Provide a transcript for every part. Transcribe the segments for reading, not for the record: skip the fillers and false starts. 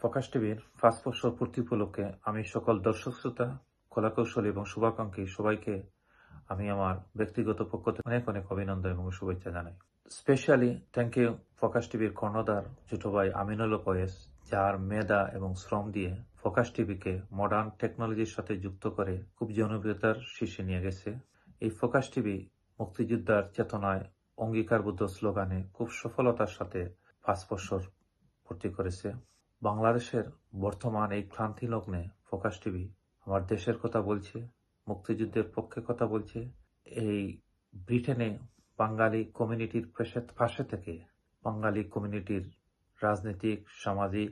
Focus টিভির ৫ বছর পূর্তি উপলক্ষে আমি সকল দর্শক শ্রোতা, কলাকৌশলী এবং শুভাকাঙ্ক্ষী সবাইকে আমি আমার ব্যক্তিগত পক্ষ থেকে অনেক অনেক অভিনন্দন এবং শুভেচ্ছা জানাই। স্পেশালি থ্যাংক ইউ ফোকাস টিভির কর্ণধার ছোট ভাই আমিনুল ওয়েস, যার মেধা এবং শ্রম দিয়ে ফোকাস টিভিকে মডার্ন টেকনোলজির সাথে যুক্ত করে খুব জনপ্রিয়তার শীর্ষে নিয়ে গেছে। এই ফোকাস টিভি মুক্তিযোদ্ধার চেতনায় অঙ্গীকারবদ্ধ স্লোগানে খুব সফলতার সাথে ৫ বছর পূর্তি করেছে। বাংলাদেশের বর্তমান এই ক্লান্তি লগ্নে ফোকাস টিভি আমার দেশের কথা বলছে, মুক্তিযুদ্ধের পক্ষে কথা বলছে। এই ব্রিটেনে বাঙালি কমিউনিটির পাশে থেকে বাঙালি কমিউনিটির রাজনৈতিক, সামাজিক,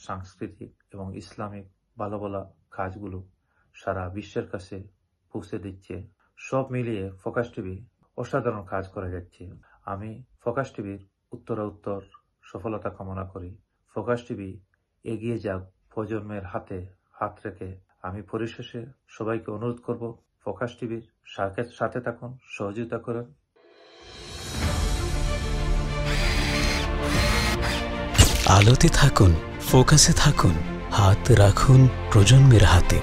সাংস্কৃতিক এবং ইসলামিক ভালো ভালো কাজগুলো সারা বিশ্বের কাছে পৌঁছে দিচ্ছে। সব মিলিয়ে ফোকাস টিভি অসাধারণ কাজ করে যাচ্ছে। আমি ফোকাস টিভির উত্তর সফলতা কামনা করি। ফোকাস টিভি এগিয়ে যাক প্রজন্মের হাতে হাত রেখে। আমি পরিশেষে সবাইকে অনুরোধ করব, ফোকাস টিভির সাথে থাকুন, সহযোগিতা করুন। আলোতে থাকুন, ফোকাসে থাকুন, হাত রাখুন প্রজন্মের হাতে।